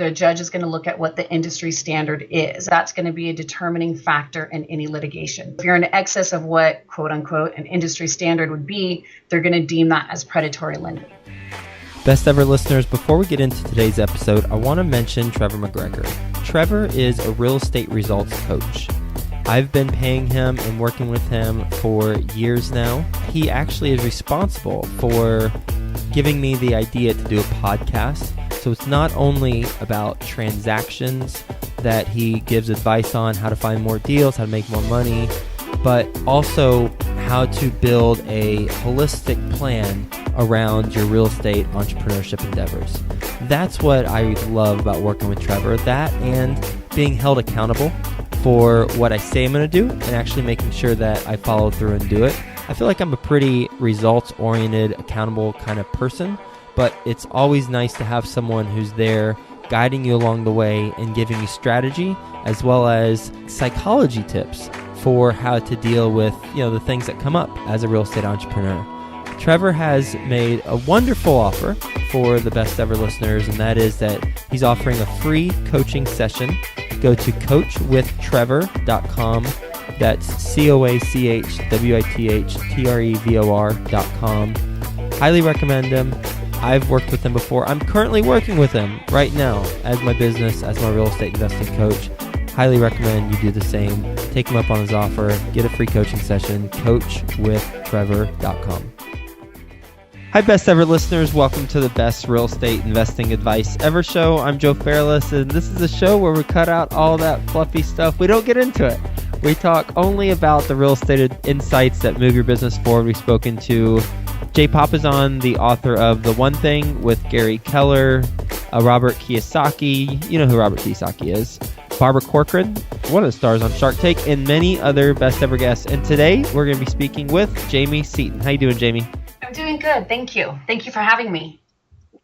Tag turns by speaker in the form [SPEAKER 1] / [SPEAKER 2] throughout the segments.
[SPEAKER 1] the judge is going to look at what the industry standard is. That's going to be a determining factor in any litigation. If you're in excess of what, quote unquote, an industry standard would be, they're going to deem that as predatory lending.
[SPEAKER 2] Best ever listeners, before we get into today's episode, I want to mention Trevor McGregor. Trevor is a real estate results coach. I've been paying him and working with him for years now. He actually is responsible for giving me the idea to do a podcast. So it's not only about transactions that he gives advice on how to find more deals, how to make more money, but also how to build a holistic plan around your real estate entrepreneurship endeavors. That's what I love about working with Trevor, that and being held accountable for what I say I'm going to do and actually making sure that I follow through and do it. I feel like I'm a pretty results-oriented, accountable kind of person, but it's always nice to have someone who's there guiding you along the way and giving you strategy as well as psychology tips for how to deal with, the things that come up as a real estate entrepreneur. Trevor has made a wonderful offer for the best ever listeners, and that is that he's offering a free coaching session. Go to coachwithtrevor.com. That's coachwithtrevor.com. Highly recommend him. I've worked with him before. I'm currently working with him right now as my business, as my real estate investing coach. Highly recommend you do the same. Take him up on his offer. Get a free coaching session. coachwithtrevor.com. Hi, best ever listeners. Welcome to the best real estate investing advice ever show. I'm Joe Fairless, and this is a show where we cut out all that fluffy stuff. We don't get into it. We talk only about the real estate insights that move your business forward. We've spoken to Jay Papasan, the author of The One Thing with Gary Keller, Robert Kiyosaki. You know who Robert Kiyosaki is. Barbara Corcoran, one of the stars on Shark Tank, and many other best ever guests. And today we're going to be speaking with Jamie Seaton. How you doing, Jamie?
[SPEAKER 1] I'm doing good. Thank you. Thank you for having me.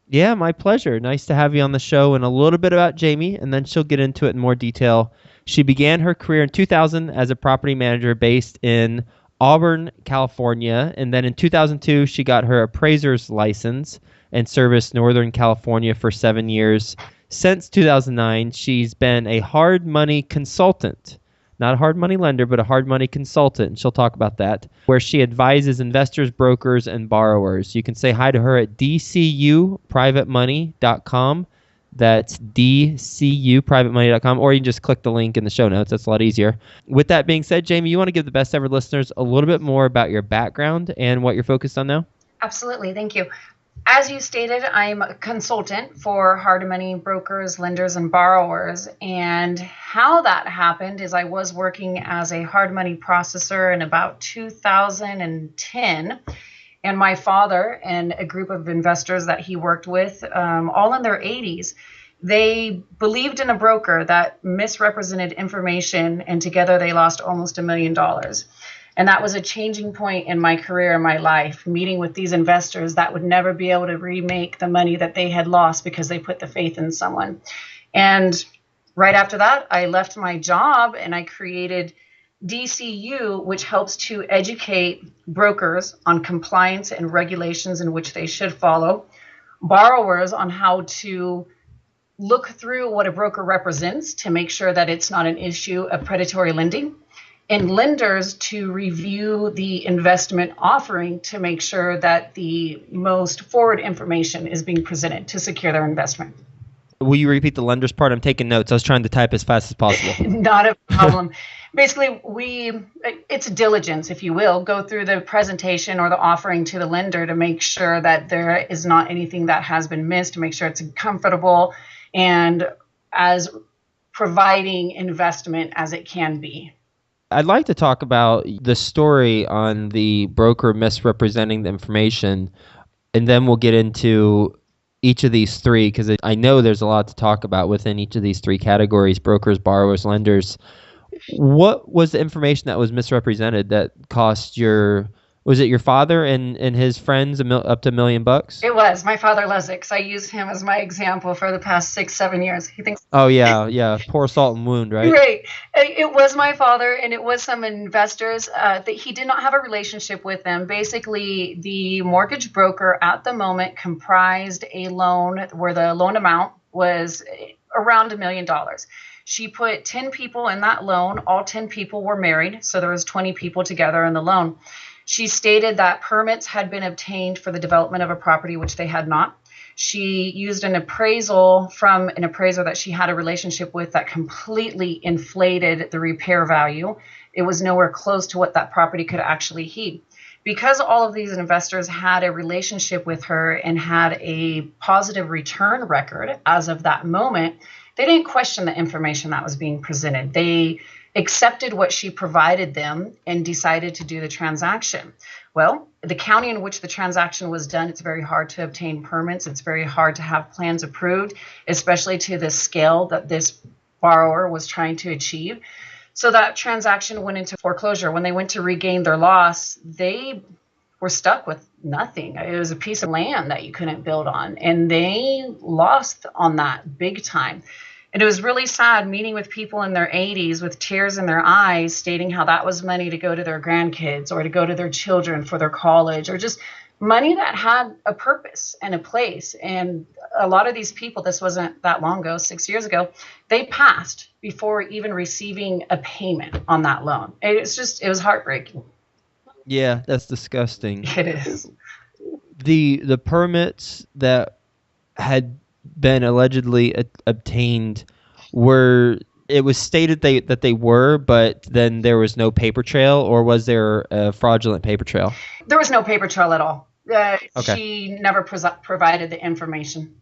[SPEAKER 2] Yeah, my pleasure. Nice to have you on the show. And a little bit about Jamie, and then she'll get into it in more detail. She began her career in 2000 as a property manager based in Auburn, California. And then in 2002, she got her appraiser's license and serviced Northern California for 7 years. Since 2009, she's been a hard money consultant. Not a hard money lender, but a hard money consultant. And she'll talk about that, where she advises investors, brokers, and borrowers. You can say hi to her at dcuprivatemoney.com. That's dcuprivatemoney.com, or you can just click the link in the show notes. That's a lot easier. With that being said, Jamie, you want to give the best ever listeners a little bit more about your background and what you're focused on now?
[SPEAKER 1] Absolutely. Thank you. As you stated, I'm a consultant for hard money brokers, lenders, and borrowers. And how that happened is I was working as a hard money processor in about 2010. And my father and a group of investors that he worked with, all in their 80s, they believed in a broker that misrepresented information, and together they lost almost $1 million. And that was a changing point in my career and my life, meeting with these investors that would never be able to remake the money that they had lost because they put the faith in someone. And right after that, I left my job and I created DCU, which helps to educate brokers on compliance and regulations in which they should follow, borrowers on how to look through what a broker represents to make sure that it's not an issue of predatory lending, and lenders to review the investment offering to make sure that the most forward information is being presented to secure their investment.
[SPEAKER 2] Will you repeat the lender's part? I'm taking notes. I was trying to type as fast as possible.
[SPEAKER 1] Not a problem. Basically, it's diligence, if you will, go through the presentation or the offering to the lender to make sure that there is not anything that has been missed, to make sure it's comfortable and as providing investment as it can be.
[SPEAKER 2] I'd like to talk about the story on the broker misrepresenting the information, and then we'll get into each of these three, because I know there's a lot to talk about within each of these three categories: brokers, borrowers, lenders. What was the information that was misrepresented that cost was it your father and his friends up to $1 million?
[SPEAKER 1] It was. My father loves it because I use him as my example for the past 6-7 years. He thinks.
[SPEAKER 2] Oh, yeah. Pour salt and wound, right?
[SPEAKER 1] Right. It was my father, and it was some investors that he did not have a relationship with them. Basically, the mortgage broker at the moment comprised a loan where the loan amount was around $1 million. She put 10 people in that loan. All 10 people were married, so there was 20 people together in the loan. She stated that permits had been obtained for the development of a property, which they had not. She used an appraisal from an appraiser that she had a relationship with that completely inflated the repair value. It was nowhere close to what that property could actually heat. Because all of these investors had a relationship with her and had a positive return record as of that moment, they didn't question the information that was being presented. They accepted what she provided them and decided to do the transaction. Well, the county in which the transaction was done, it's very hard to obtain permits. It's very hard to have plans approved, especially to the scale that this borrower was trying to achieve. So that transaction went into foreclosure. When they went to regain their loss, they were stuck with nothing. It was a piece of land that you couldn't build on, and they lost on that big time. And it was really sad meeting with people in their 80s with tears in their eyes, stating how that was money to go to their grandkids or to go to their children for their college, or just money that had a purpose and a place. And a lot of these people, this wasn't that long ago, 6 years ago, they passed before even receiving a payment on that loan. It was heartbreaking.
[SPEAKER 2] Yeah, that's disgusting.
[SPEAKER 1] It is.
[SPEAKER 2] The permits that had been allegedly obtained it was stated that they were, but then there was no paper trail, or was there a fraudulent paper trail?
[SPEAKER 1] There was no paper trail at all.
[SPEAKER 2] Okay.
[SPEAKER 1] She never provided the information.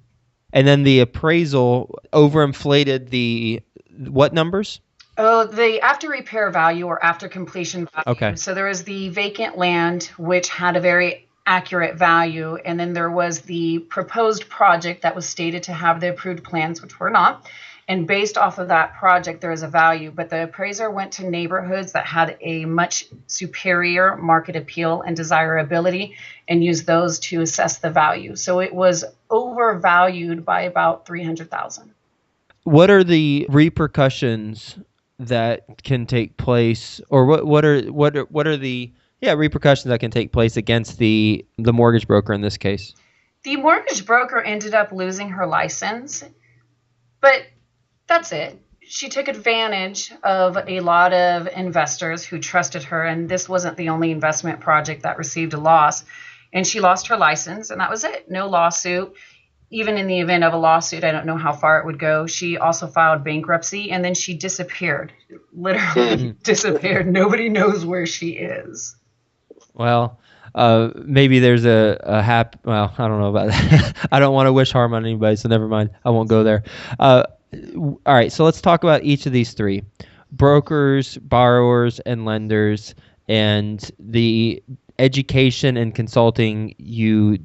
[SPEAKER 2] And then the appraisal overinflated the what numbers?
[SPEAKER 1] Oh, the after repair value or after completion value.
[SPEAKER 2] Okay.
[SPEAKER 1] So there was the vacant land, which had a very accurate value. And then there was the proposed project that was stated to have the approved plans, which were not. And based off of that project, there is a value. But the appraiser went to neighborhoods that had a much superior market appeal and desirability and used those to assess the value. So it was overvalued by about $300,000.
[SPEAKER 2] What are the repercussions that can take place, or what are the repercussions that can take place against the mortgage broker in this case?
[SPEAKER 1] The mortgage broker ended up losing her license, but that's it. She took advantage of a lot of investors who trusted her, and this wasn't the only investment project that received a loss. And she lost her license, and that was it. No lawsuit. Even in the event of a lawsuit, I don't know how far it would go. She also filed bankruptcy, and then she disappeared. Literally disappeared. Nobody knows where she is.
[SPEAKER 2] Well, maybe there's well, I don't know about that. I don't want to wish harm on anybody, so never mind. I won't go there. All right, so let's talk about each of these three: brokers, borrowers, and lenders, and the education and consulting you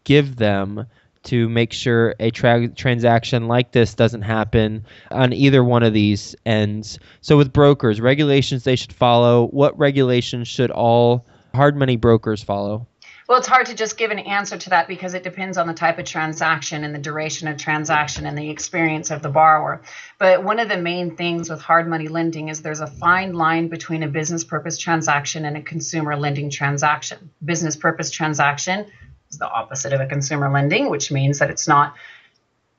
[SPEAKER 2] give them to make sure a transaction like this doesn't happen on either one of these ends. So with brokers, regulations they should follow. What regulations should all hard money brokers follow?
[SPEAKER 1] Well, it's hard to just give an answer to that because it depends on the type of transaction and the duration of transaction and the experience of the borrower. But one of the main things with hard money lending is there's a fine line between a business purpose transaction and a consumer lending transaction. Business purpose transaction is the opposite of a consumer lending, which means that it's not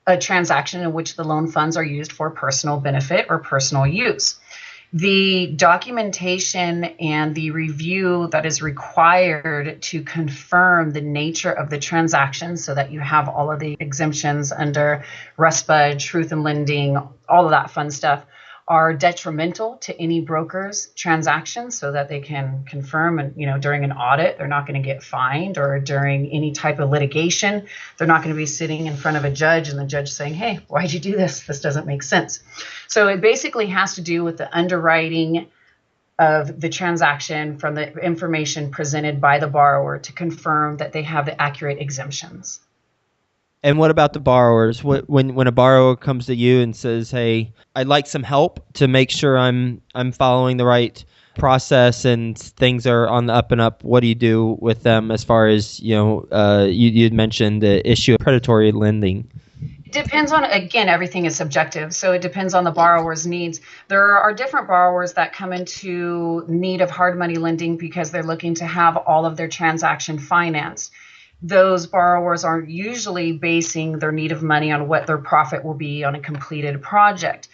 [SPEAKER 1] a transaction in which the loan funds are used for personal benefit or personal use. The documentation and the review that is required to confirm the nature of the transaction so that you have all of the exemptions under RESPA, truth in lending, all of that fun stuff are detrimental to any broker's transactions so that they can confirm, and during an audit they're not going to get fined, or during any type of litigation they're not going to be sitting in front of a judge and the judge saying, hey, why'd you do this? This doesn't make sense. So it basically has to do with the underwriting of the transaction from the information presented by the borrower to confirm that they have the accurate exemptions.
[SPEAKER 2] And what about the borrowers? When a borrower comes to you and says, "Hey, I'd like some help to make sure I'm following the right process and things are on the up and up," what do you do with them as far as you'd mentioned the issue of predatory lending?
[SPEAKER 1] It depends on, again, everything is subjective, so it depends on the borrower's needs. There are different borrowers that come into need of hard money lending because they're looking to have all of their transaction financed. those borrowers are usually basing their need of money on what their profit will be on a completed project.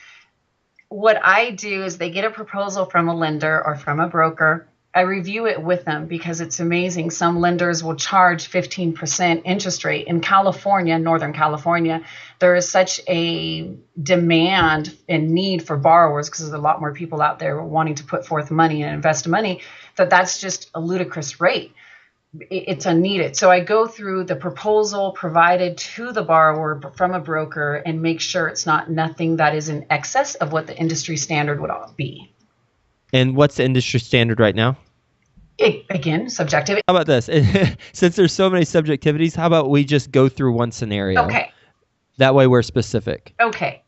[SPEAKER 1] What I do is they get a proposal from a lender or from a broker. I review it with them because it's amazing. Some lenders will charge 15% interest rate. In California, Northern California, there is such a demand and need for borrowers because there's a lot more people out there wanting to put forth money and invest money, that's just a ludicrous rate. It's unneeded. So I go through the proposal provided to the borrower from a broker and make sure it's nothing that is in excess of what the industry standard would be.
[SPEAKER 2] And what's the industry standard right now?
[SPEAKER 1] Again, subjective.
[SPEAKER 2] How about this? Since there's so many subjectivities, how about we just go through one scenario?
[SPEAKER 1] Okay.
[SPEAKER 2] That way we're specific.
[SPEAKER 1] Okay.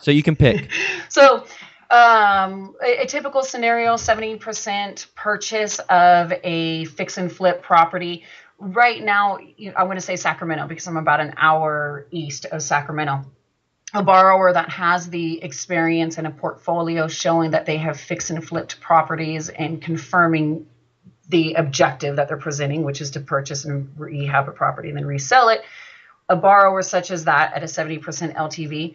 [SPEAKER 2] So you can pick.
[SPEAKER 1] So a typical scenario, 70% purchase of a fix and flip property. Right now, I'm going to say Sacramento because I'm about an hour east of Sacramento. A borrower that has the experience and a portfolio showing that they have fix and flipped properties and confirming the objective that they're presenting, which is to purchase and rehab a property and then resell it. A borrower such as that at a 70% LTV,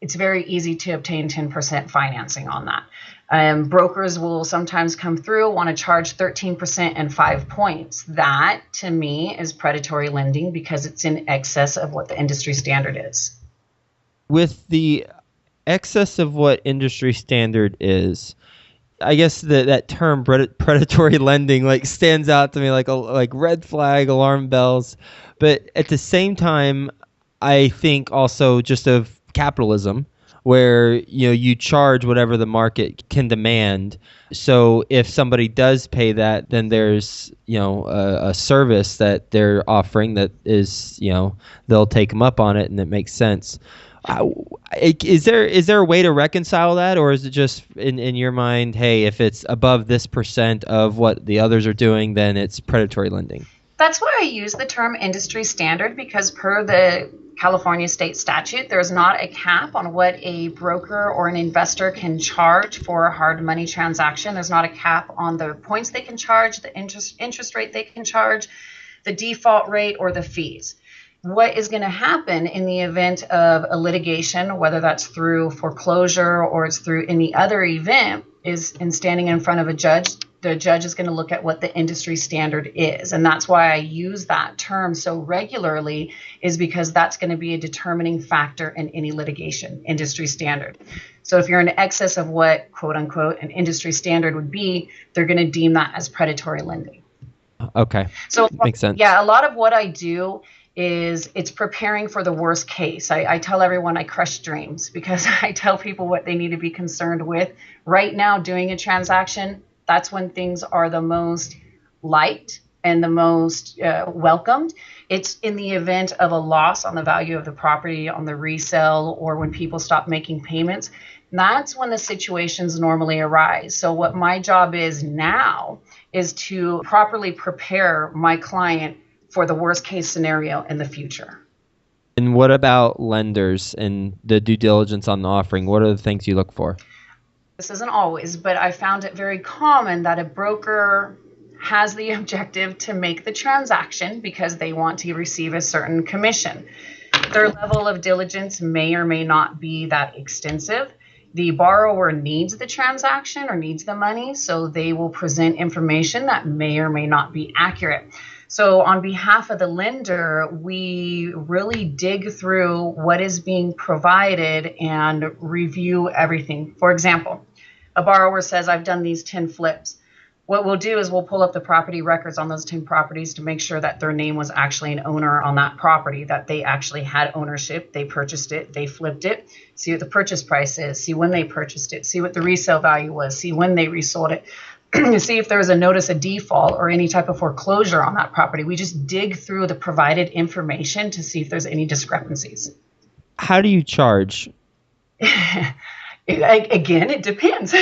[SPEAKER 1] it's very easy to obtain 10% financing on that. Brokers will sometimes come through, want to charge 13% and 5 points. That, to me, is predatory lending because it's in excess of what the industry standard is.
[SPEAKER 2] With the excess of what industry standard is, I guess that term predatory lending stands out to me like red flag alarm bells. But at the same time, I think also just of capitalism, where you charge whatever the market can demand. So if somebody does pay that, then there's a service that they're offering that is they'll take them up on it, and it makes sense. Is there a way to reconcile that, or is it just in your mind, hey, if it's above this % of what the others are doing, then it's predatory lending?
[SPEAKER 1] That's why I use the term industry standard, because per the California state statute, there's not a cap on what a broker or an investor can charge for a hard money transaction. There's not a cap on the points they can charge, the interest rate they can charge, the default rate, or the fees. What is going to happen in the event of a litigation, whether that's through foreclosure or it's through any other event, is in standing in front of a judge, the judge is going to look at what the industry standard is. And that's why I use that term so regularly, is because that's going to be a determining factor in any litigation, industry standard. So if you're in excess of what, quote unquote, an industry standard would be, they're going to deem that as predatory lending.
[SPEAKER 2] Okay.
[SPEAKER 1] So
[SPEAKER 2] makes sense.
[SPEAKER 1] Yeah, a lot of what I do is it's preparing for the worst case. I tell everyone I crush dreams, because I tell people what they need to be concerned with. Right now, doing a transaction, that's when things are the most liked and the most welcomed. It's in the event of a loss on the value of the property, on the resale, or when people stop making payments. That's when the situations normally arise. So what my job is now is to properly prepare my client for the worst case scenario in the future.
[SPEAKER 2] And what about lenders and the due diligence on the offering? What are the things you look for?
[SPEAKER 1] This isn't always, but I found it very common that a broker has the objective to make the transaction because they want to receive a certain commission. Their level of diligence may or may not be that extensive. The borrower needs the transaction or needs the money, so they will present information that may or may not be accurate. So on behalf of the lender, we really dig through what is being provided and review everything. For example, a borrower says, I've done these 10 flips. What we'll do is we'll pull up the property records on those 10 properties to make sure that their name was actually an owner on that property, that they actually had ownership, they purchased it, they flipped it, see what the purchase price is, see when they purchased it, see what the resale value was, see when they resold it. See if there's a notice of default or any type of foreclosure on that property. We just dig through the provided information to see if there's any discrepancies.
[SPEAKER 2] How do you charge?
[SPEAKER 1] Again, it depends.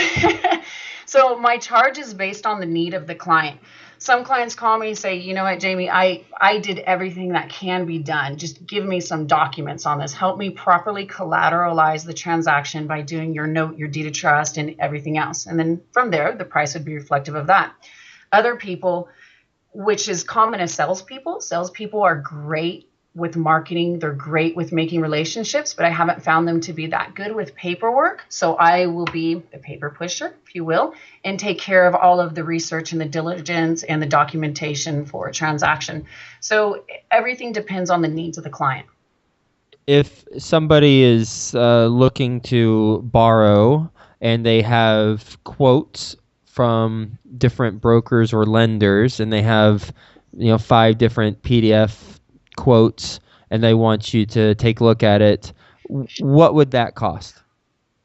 [SPEAKER 1] So my charge is based on the need of the client. Some clients call me and say, you know what, Jamie, I did everything that can be done. Just give me some documents on this. Help me properly collateralize the transaction by doing your note, your deed of trust, and everything else. And then from there, the price would be reflective of that. Other people which is common as salespeople. Salespeople are great with marketing. They're great with making relationships, but I haven't found them to be that good with paperwork. So I will be the paper pusher, if you will, and take care of all of the research and the diligence and the documentation for a transaction. So everything depends on the needs of the client.
[SPEAKER 2] If somebody is looking to borrow and they have quotes from different brokers or lenders, and they have 5 different PDF quotes, and they want you to take a look at it, what would that cost?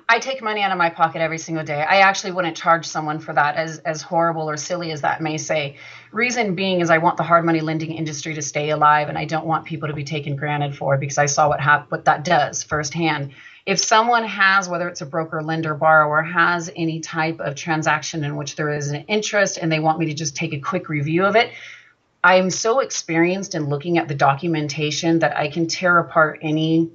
[SPEAKER 1] I take money out of my pocket every single day. I actually wouldn't charge someone for that, as horrible or silly as that may say. Reason being is I want the hard money lending industry to stay alive, and I don't want people to be taken granted for it, because I saw what that does firsthand. If someone has, whether it's a broker, lender, borrower, has any type of transaction in which there is an interest and they want me to just take a quick review of it, I'm so experienced in looking at the documentation that I can tear apart any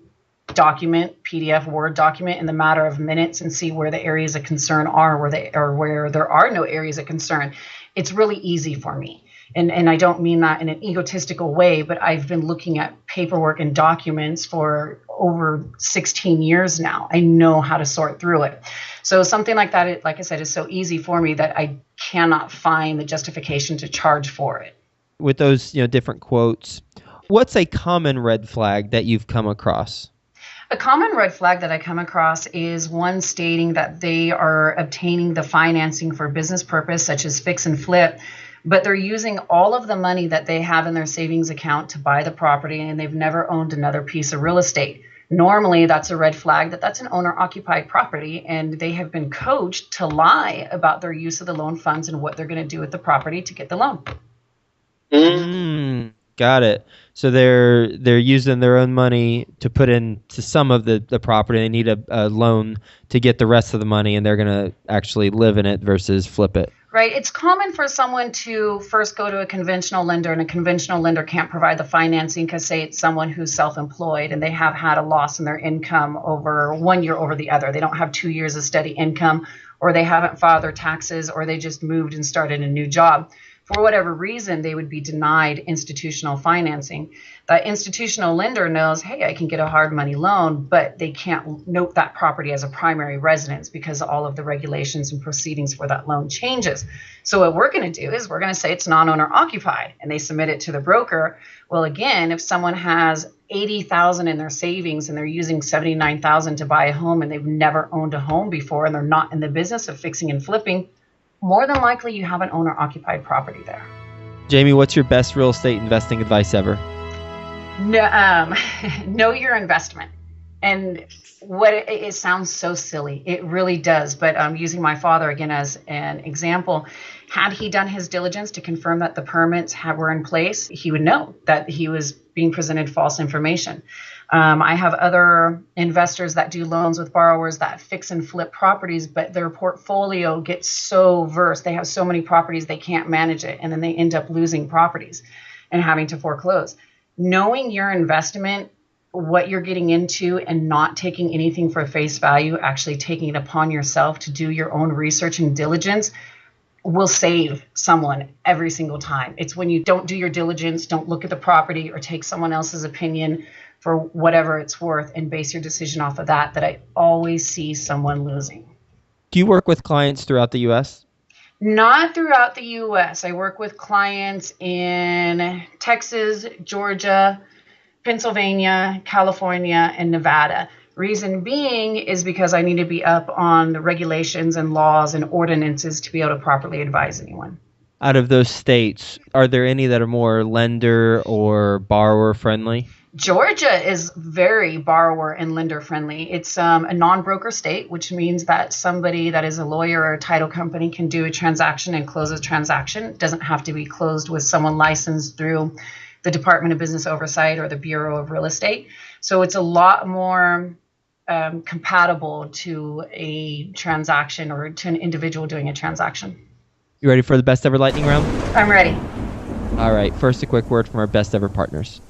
[SPEAKER 1] document, PDF, Word document, in the matter of minutes and see where the areas of concern are, where there are no areas of concern. It's really easy for me. And I don't mean that in an egotistical way, but I've been looking at paperwork and documents for over 16 years now. I know how to sort through it. So something like that, like I said, is so easy for me that I cannot find the justification to charge for it.
[SPEAKER 2] With those different quotes, what's a common red flag that you've come across?
[SPEAKER 1] A common red flag that I come across is one stating that they are obtaining the financing for business purpose, such as fix and flip, but they're using all of the money that they have in their savings account to buy the property, and they've never owned another piece of real estate. Normally, that's a red flag that's an owner-occupied property, and they have been coached to lie about their use of the loan funds and what they're going to do with the property to get the loan.
[SPEAKER 2] Got it. So they're using their own money to put into some of the property. They need a loan to get the rest of the money, and they're going to actually live in it versus flip it.
[SPEAKER 1] Right. It's common for someone to first go to a conventional lender, and a conventional lender can't provide the financing because, say, it's someone who's self-employed and they have had a loss in their income over 1 year over the other. They don't have 2 years of steady income, or they haven't filed their taxes, or they just moved and started a new job. For whatever reason, they would be denied institutional financing. The institutional lender knows, hey, I can get a hard money loan, but they can't note that property as a primary residence because all of the regulations and proceedings for that loan changes. So what we're going to do is we're going to say it's non-owner occupied, and they submit it to the broker. Well, again, if someone has $80,000 in their savings and they're using $79,000 to buy a home, and they've never owned a home before, and they're not in the business of fixing and flipping, more than likely you have an owner-occupied property there.
[SPEAKER 2] Jamie, what's your best real estate investing advice ever?
[SPEAKER 1] No, know your investment. And it sounds so silly. It really does. But using my father again as an example, had he done his diligence to confirm that the permits were in place, he would know that he was being presented false information. I have other investors that do loans with borrowers that fix and flip properties, but their portfolio gets so versed. They have so many properties, they can't manage it. And then they end up losing properties and having to foreclose. Knowing your investment, what you're getting into, and not taking anything for face value, actually taking it upon yourself to do your own research and diligence, will save someone every single time. It's when you don't do your diligence, don't look at the property, or take someone else's opinion for whatever it's worth and base your decision off of that I always see someone losing.
[SPEAKER 2] Do you work with clients throughout the U.S.?
[SPEAKER 1] Not throughout the U.S. I work with clients in Texas, Georgia, Pennsylvania, California, and Nevada. Reason being is because I need to be up on the regulations and laws and ordinances to be able to properly advise anyone.
[SPEAKER 2] Out of those states, are there any that are more lender or borrower friendly?
[SPEAKER 1] Georgia is very borrower and lender friendly. It's a non-broker state, which means that somebody that is a lawyer or a title company can do a transaction and close a transaction. It doesn't have to be closed with someone licensed through the Department of Business Oversight or the Bureau of Real Estate. So it's a lot more compatible to a transaction or to an individual doing a transaction.
[SPEAKER 2] You ready for the best ever lightning round?
[SPEAKER 1] I'm ready.
[SPEAKER 2] All right. First, a quick word from our best ever partners.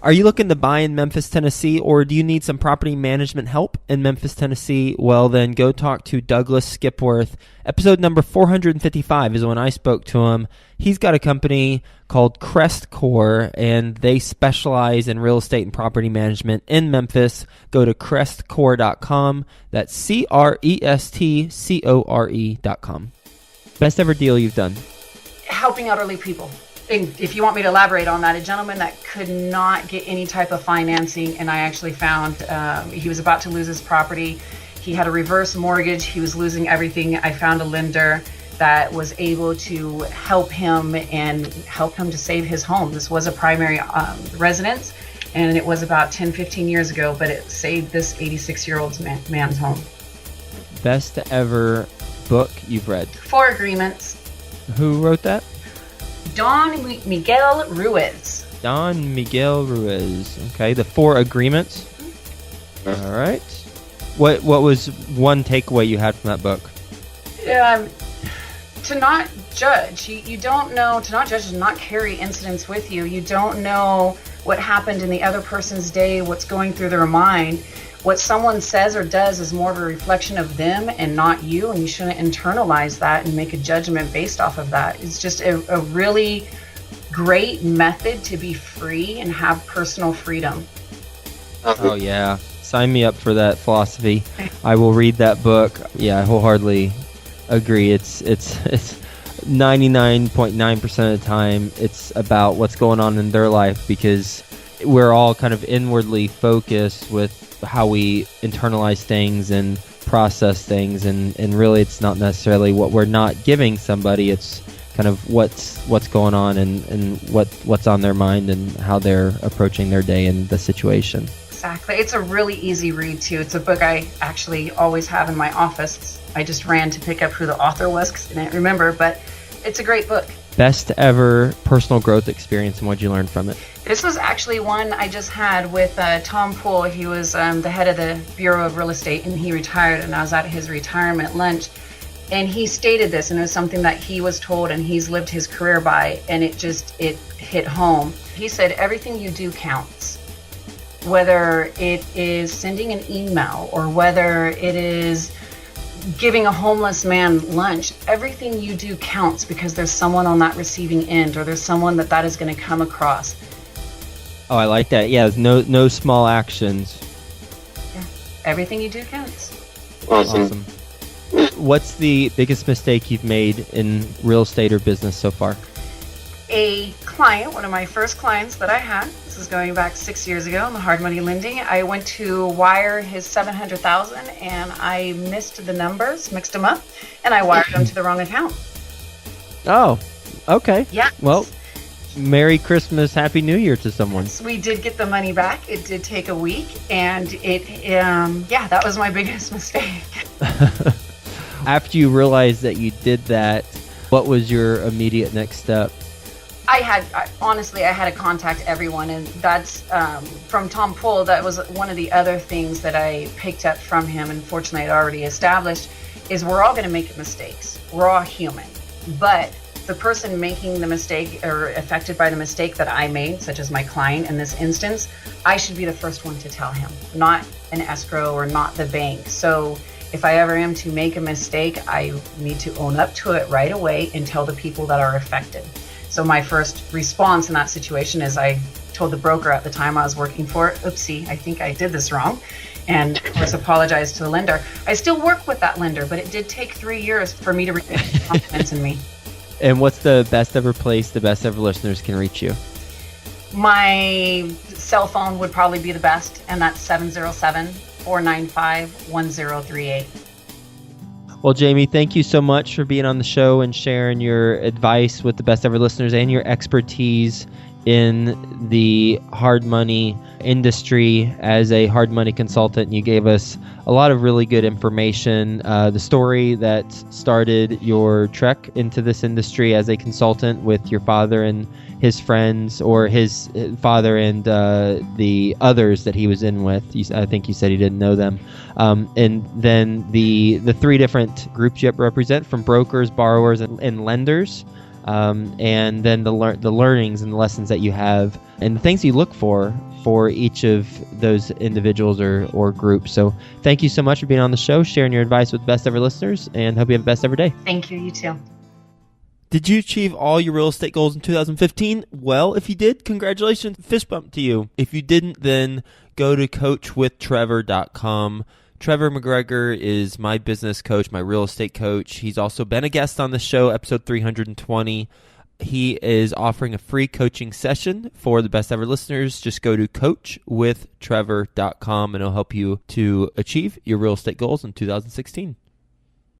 [SPEAKER 2] Are you looking to buy in Memphis, Tennessee, or do you need some property management help in Memphis, Tennessee? Well, then go talk to Douglas Skipworth. Episode number 455 is when I spoke to him. He's got a company called Crestcore, and they specialize in real estate and property management in Memphis. Go to crestcore.com. That's crestcore.com. Best ever deal you've done?
[SPEAKER 1] Helping elderly people. And if you want me to elaborate on that, a gentleman that could not get any type of financing, and I actually found he was about to lose his property. He had a reverse mortgage. He was losing everything. I found a lender that was able to help him and help him to save his home. This was a primary residence, and it was about 10, 15 years ago, but it saved this 86-year-old man's home.
[SPEAKER 2] Best ever book you've read?
[SPEAKER 1] 4 Agreements.
[SPEAKER 2] Who wrote that?
[SPEAKER 1] Don Miguel Ruiz.
[SPEAKER 2] Don Miguel Ruiz. Okay, the 4 Agreements. All right. What was one takeaway you had from that book?
[SPEAKER 1] To not judge. You don't know, to not judge is not carry incidents with you. You don't know what happened in the other person's day, what's going through their mind. What someone says or does is more of a reflection of them and not you, and you shouldn't internalize that and make a judgment based off of that. It's just a really great method to be free and have personal freedom.
[SPEAKER 2] Oh yeah, sign me up for that philosophy. I will read that book. Yeah, I wholeheartedly agree. It's 99.9% of the time it's about what's going on in their life, because we're all kind of inwardly focused with how we internalize things and process things, and really it's not necessarily what we're not giving somebody, it's kind of what's going on and what's on their mind and how they're approaching their day and the situation.
[SPEAKER 1] Exactly. It's a really easy read too. It's a book I actually always have in my office. I just ran to pick up who the author was because I didn't remember, but it's a great book.
[SPEAKER 2] Best ever personal growth experience, and what'd you learn from it?
[SPEAKER 1] This was actually one I just had with Tom Poole. He was the head of the Bureau of Real Estate, and he retired, and I was at his retirement lunch, and he stated this, and it was something that he was told and he's lived his career by, and it hit home. He said, everything you do counts. Whether it is sending an email or whether it is giving a homeless man lunch, everything you do counts, because there's someone on that receiving end, or there's someone that is going to come across.
[SPEAKER 2] Oh, I like that. Yeah, no small actions.
[SPEAKER 1] Yeah, everything you do counts.
[SPEAKER 2] Awesome. What's the biggest mistake you've made in real estate or business so far?
[SPEAKER 1] A client, one of my first clients that I had, this is going back 6 years ago in the Hardmoney lending, I went to wire his $700,000 and I mixed them up, and I wired them to the wrong account. Oh,
[SPEAKER 2] okay.
[SPEAKER 1] Yeah.
[SPEAKER 2] Well, Merry Christmas, Happy New Year to someone.
[SPEAKER 1] So we did get the money back. It did take a week, and that was my biggest mistake.
[SPEAKER 2] After you realized that you did that, what was your immediate next step?
[SPEAKER 1] I had to contact everyone, and that's from Tom Poole. That was one of the other things that I picked up from him, and fortunately I'd already established, is we're all going to make mistakes. We're all human. But the person making the mistake or affected by the mistake that I made, such as my client in this instance, I should be the first one to tell him, not an escrow or not the bank. So if I ever am to make a mistake, I need to own up to it right away and tell the people that are affected. So my first response in that situation is I told the broker at the time I was working for, oopsie, I think I did this wrong. And of course apologized to the lender. I still work with that lender, but it did take 3 years for me to regain confidence in me.
[SPEAKER 2] And what's the best ever place the best ever listeners can reach you?
[SPEAKER 1] My cell phone would probably be the best, and that's 707-495-1038.
[SPEAKER 2] Well, Jamie, thank you so much for being on the show and sharing your advice with the best ever listeners and your expertise in the hard money industry as a hard money consultant. You gave us a lot of really good information. The story that started your trek into this industry as a consultant with your father and his friends, or his father and the others that he was in with. I think you said he didn't know them. And then the 3 different groups you represent, from brokers, borrowers, and lenders. and then the learnings and the lessons that you have and the things you look for each of those individuals or groups. So thank you so much for being on the show, sharing your advice with Best Ever listeners, and hope you have the best ever day.
[SPEAKER 1] Thank you. You too.
[SPEAKER 2] Did you achieve all your real estate goals in 2015? Well, if you did, congratulations. Fist bump to you. If you didn't, then go to coachwithtrevor.com. Trevor McGregor is my business coach, my real estate coach. He's also been a guest on the show, episode 320. He is offering a free coaching session for the Best Ever listeners. Just go to coachwithtrevor.com and it'll help you to achieve your real estate goals in 2016.